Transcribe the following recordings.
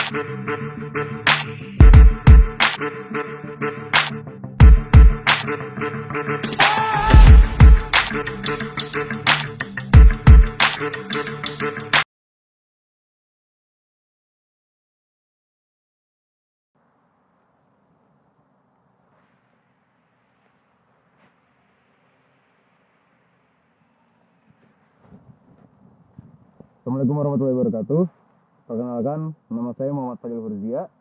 Assalamualaikum warahmatullahi wabarakatuh. Perkenalkan, nama saya Muhammad Fadil Hurzia,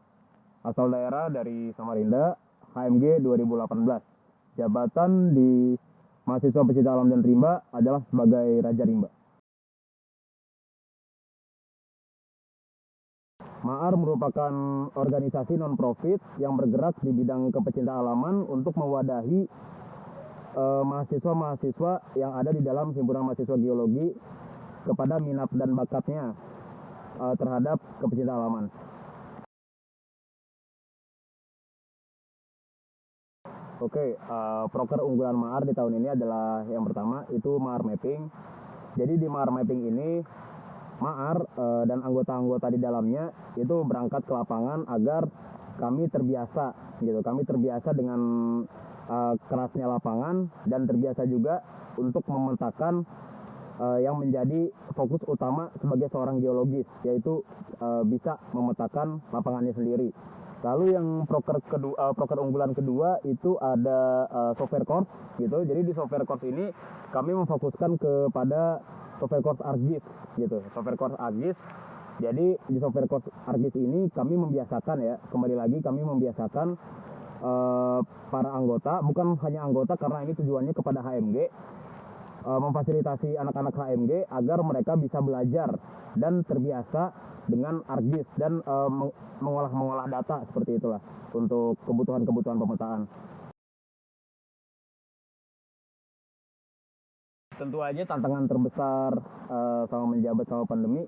asal daerah dari Samarinda, HMG 2018. Jabatan di mahasiswa pecinta alam dan rimba adalah sebagai Raja Rimba. MAAR merupakan organisasi non-profit yang bergerak di bidang kepecinta alaman untuk mewadahi mahasiswa-mahasiswa yang ada di dalam himpunan mahasiswa geologi kepada minat dan bakatnya terhadap kepecinta alaman. Oke, proker unggulan MAAR di tahun ini adalah yang pertama itu MAAR Mapping. Jadi di MAAR Mapping ini MAAR dan anggota-anggota di dalamnya itu berangkat ke lapangan agar kami terbiasa gitu. Kami terbiasa dengan kerasnya lapangan dan terbiasa juga untuk memetakan yang menjadi fokus utama sebagai seorang geologis, yaitu bisa memetakan lapangannya sendiri. Lalu yang proker unggulan kedua itu ada software course gitu. Jadi di software course ini kami memfokuskan kepada software course ArcGIS gitu. Software course ArcGIS. Jadi di software course ArcGIS ini kami membiasakan kembali lagi kami membiasakan para anggota, bukan hanya anggota karena ini tujuannya kepada HMG, memfasilitasi anak-anak HMG agar mereka bisa belajar dan terbiasa dengan ArcGIS dan mengolah data seperti itulah untuk kebutuhan-kebutuhan pemetaan. Tentu aja tantangan terbesar sama menjabat sama pandemi,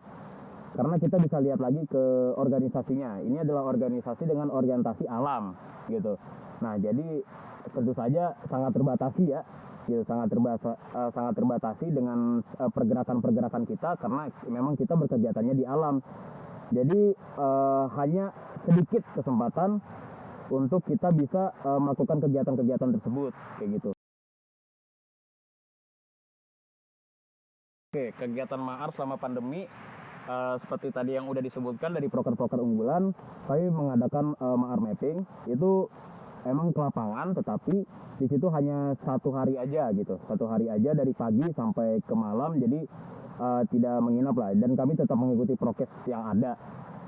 karena kita bisa lihat lagi ke organisasinya. Ini adalah organisasi dengan orientasi alam gitu. Nah, jadi tentu saja sangat terbatasi gitu, sangat terbatasi dengan pergerakan-pergerakan kita karena memang kita berkegiatannya di alam. Jadi hanya sedikit kesempatan untuk kita bisa melakukan kegiatan-kegiatan tersebut kayak gitu. Oke, kegiatan MAAR selama pandemi seperti tadi yang udah disebutkan dari proker-proker unggulan, kami mengadakan MAAR Mapping. Itu emang ke lapangan, tetapi di situ hanya satu hari aja gitu, dari pagi sampai ke malam, jadi tidak menginap lah, dan kami tetap mengikuti prokes yang ada.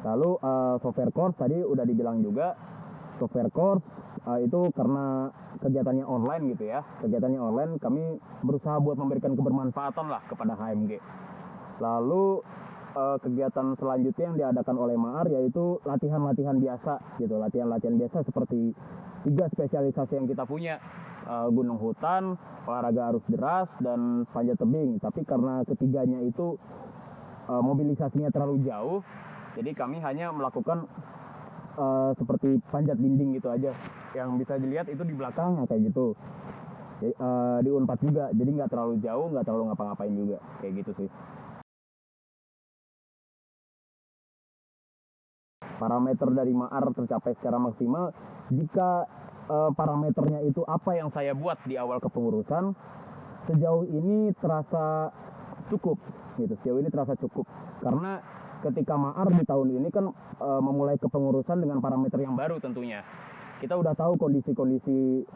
Lalu software course tadi udah dibilang juga, software course itu karena kegiatannya online gitu ya, kami berusaha buat memberikan kebermanfaatan lah kepada HMG. Lalu kegiatan selanjutnya yang diadakan oleh MAAR yaitu latihan-latihan biasa gitu, latihan-latihan biasa seperti 3 spesialisasi yang kita punya, gunung hutan, olahraga arus deras, dan panjat tebing. Tapi karena ketiganya itu mobilisasinya terlalu jauh, jadi kami hanya melakukan seperti panjat dinding gitu aja. Yang bisa dilihat itu di belakang kayak gitu. Di Unpad juga, jadi nggak terlalu jauh, nggak terlalu ngapa-ngapain juga, kayak gitu sih. Parameter dari MAAR tercapai secara maksimal jika parameternya itu apa yang saya buat di awal kepengurusan, sejauh ini terasa cukup gitu. Karena ketika MAAR di tahun ini kan memulai kepengurusan dengan parameter yang baru tentunya. Kita udah tahu kondisi-kondisi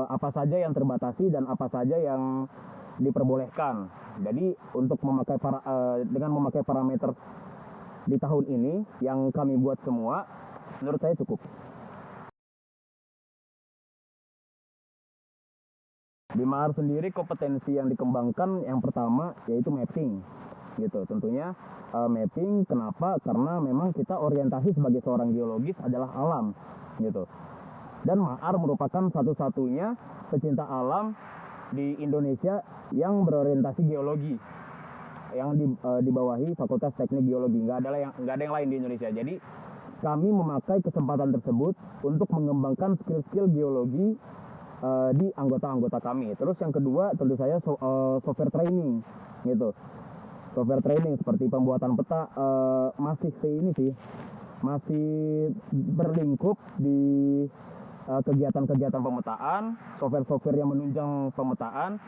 apa saja yang terbatasi dan apa saja yang diperbolehkan. Jadi untuk dengan memakai parameter di tahun ini yang kami buat semua, menurut saya cukup. Di MAAR sendiri kompetensi yang dikembangkan yang pertama yaitu mapping gitu. Tentunya mapping, kenapa? Karena memang kita orientasi sebagai seorang geologis adalah alam gitu. Dan MAAR merupakan satu-satunya pecinta alam di Indonesia yang berorientasi geologi, yang dibawahi Fakultas Teknik Geologi. Nggak ada yang lain di Indonesia. Jadi kami memakai kesempatan tersebut untuk mengembangkan skill-skill geologi di anggota-anggota kami. Terus yang kedua tentu saya software training gitu. Software training seperti pembuatan peta, masih ini sih masih berlingkup di kegiatan-kegiatan pemetaan, software-software yang menunjang pemetaan,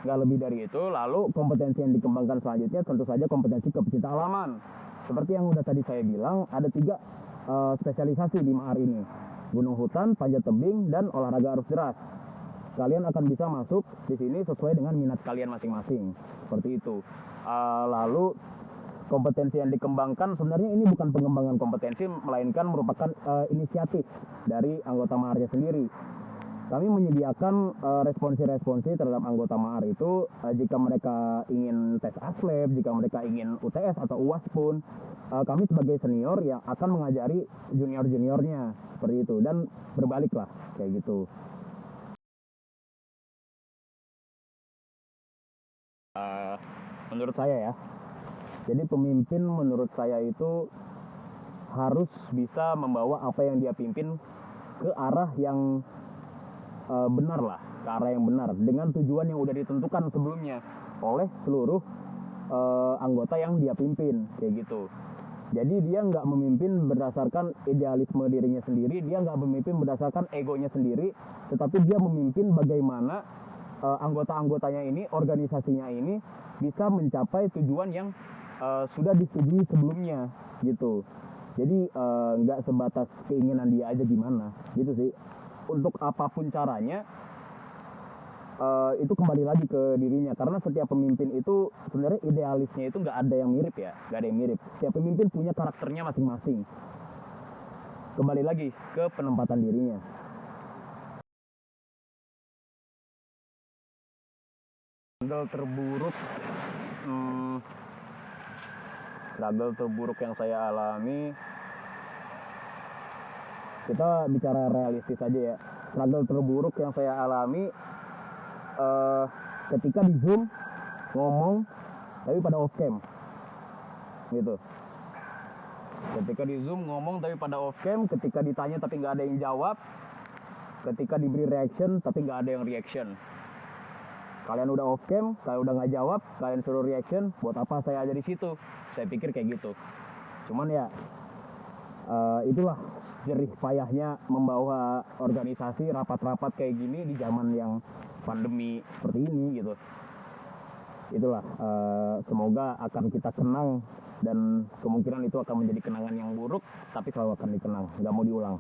nggak lebih dari itu. Lalu kompetensi yang dikembangkan selanjutnya tentu saja kompetensi kepecinta alaman. Seperti yang udah tadi saya bilang, ada 3 spesialisasi di MAAR ini: gunung hutan, panjat tebing, dan olahraga arus deras. Kalian akan bisa masuk di sini sesuai dengan minat kalian masing-masing, seperti itu. Lalu kompetensi yang dikembangkan sebenarnya ini bukan pengembangan kompetensi, melainkan merupakan inisiatif dari anggota MAAR-nya sendiri. Kami menyediakan responsi-responsi terhadap anggota MAAR itu jika mereka ingin tes ASLEB, jika mereka ingin UTS atau UAS pun, kami sebagai senior yang akan mengajari junior-juniornya seperti itu, dan berbalik lah kayak gitu. Menurut saya ya, jadi pemimpin menurut saya itu harus bisa membawa apa yang dia pimpin ke arah yang benar lah, ke arah yang benar dengan tujuan yang udah ditentukan sebelumnya oleh seluruh anggota yang dia pimpin kayak gitu. Jadi dia nggak memimpin berdasarkan idealisme dirinya sendiri, dia nggak memimpin berdasarkan egonya sendiri, tetapi dia memimpin bagaimana anggota-anggotanya ini, organisasinya ini bisa mencapai tujuan yang sudah disetujui sebelumnya gitu. Jadi nggak sebatas keinginan dia aja gimana gitu sih. Untuk apapun caranya, itu kembali lagi ke dirinya, karena setiap pemimpin itu sebenarnya idealisnya itu nggak ada yang mirip ya, nggak ada yang mirip. Setiap pemimpin punya karakternya masing-masing. Kembali lagi ke penempatan dirinya. Struggle terburuk yang saya alami, kita bicara realistis aja ya. Struggle terburuk yang saya alami ketika di Zoom ngomong tapi pada off cam gitu. Ketika di Zoom ngomong tapi pada off cam, ketika ditanya tapi nggak ada yang jawab, ketika diberi reaction tapi nggak ada yang reaction. Kalian udah off cam, kalian udah nggak jawab, kalian suruh reaction, buat apa saya ada di situ? Saya pikir kayak gitu. Cuman ya itulah jerih payahnya membawa organisasi rapat-rapat kayak gini di zaman yang pandemi seperti ini gitu. Itulah semoga akan kita kenang, dan kemungkinan itu akan menjadi kenangan yang buruk, tapi selalu akan dikenang, nggak mau diulang.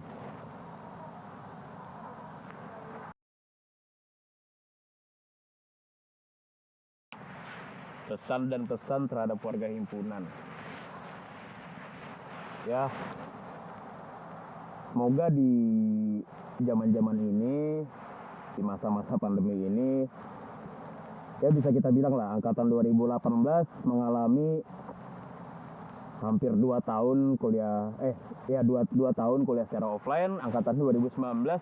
Pesan dan pesan terhadap warga himpunan. Ya, semoga di zaman-zaman ini, di masa-masa pandemi ini, ya bisa kita bilang lah, angkatan 2018 mengalami hampir 2 tahun kuliah, 2 tahun kuliah secara offline. Angkatan 2019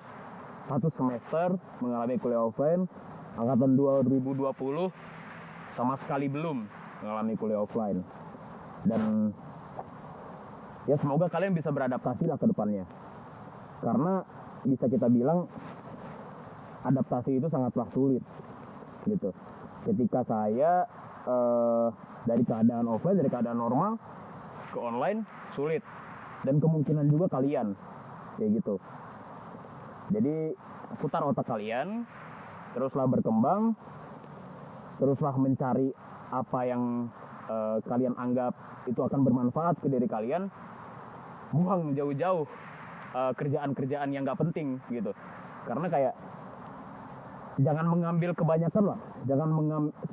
1 semester mengalami kuliah offline. Angkatan 2020 sama sekali belum mengalami kuliah offline. Dan ya semoga kalian bisa beradaptasi lah ke depannya, karena bisa kita bilang adaptasi itu sangatlah sulit gitu. Ketika saya dari keadaan offline, dari keadaan normal ke online sulit, dan kemungkinan juga kalian kayak gitu. Jadi putar otak kalian, teruslah berkembang, teruslah mencari apa yang kalian anggap itu akan bermanfaat ke diri kalian. Buang jauh-jauh kerjaan-kerjaan yang nggak penting gitu. Karena kayak jangan mengambil kebanyakan lah, jangan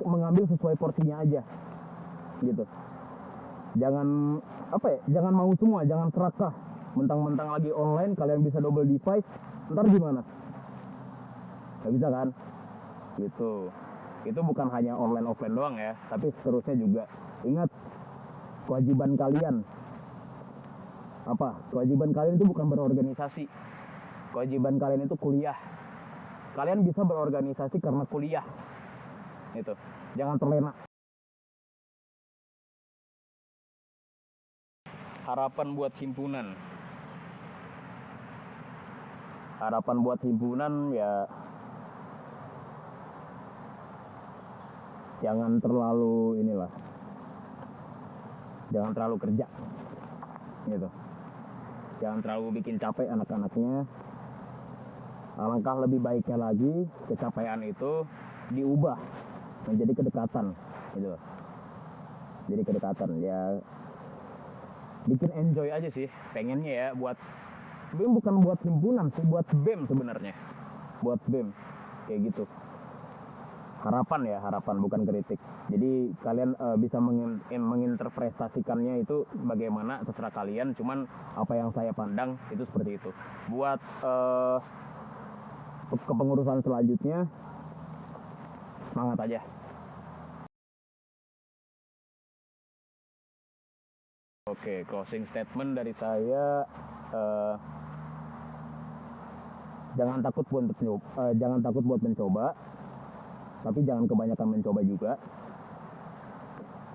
mengambil sesuai porsinya aja gitu. Jangan jangan mau semua, jangan serakah. Mentang-mentang lagi online kalian bisa double device, ntar gimana? Nggak bisa kan? Gitu. Itu bukan hanya online offline doang ya, tapi seterusnya juga. Ingat, kewajiban kalian apa? Kewajiban kalian itu bukan berorganisasi. Kewajiban kalian itu kuliah. Kalian bisa berorganisasi karena kuliah. Itu. Jangan terlena. Harapan buat himpunan. Harapan buat himpunan ya, jangan terlalu jangan terlalu kerja gitu. jangan terlalu bikin capek anak-anaknya. Alangkah lebih baiknya lagi kecapean itu diubah menjadi kedekatan gitu. Jadi kedekatan ya, bikin enjoy aja sih pengennya ya, buat BEM bukan buat himpunan sih, buat BEM sebenarnya, buat BEM kayak gitu. Harapan bukan kritik. Jadi kalian bisa menginterpretasikannya itu bagaimana, terserah kalian. Cuman apa yang saya pandang itu seperti itu. Buat kepengurusan selanjutnya, semangat aja. Oke, closing statement dari saya, jangan takut buat mencoba, tapi jangan kebanyakan mencoba juga.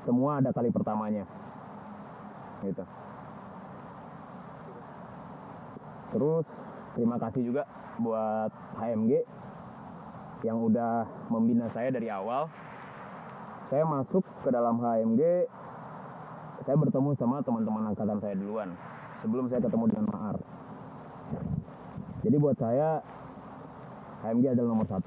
Semua ada kali pertamanya, gitu. Terus terima kasih juga buat HMG yang udah membina saya dari awal. Saya masuk ke dalam HMG, saya bertemu sama teman-teman angkatan saya duluan sebelum saya ketemu dengan Maar. Jadi buat saya HMG adalah nomor 1.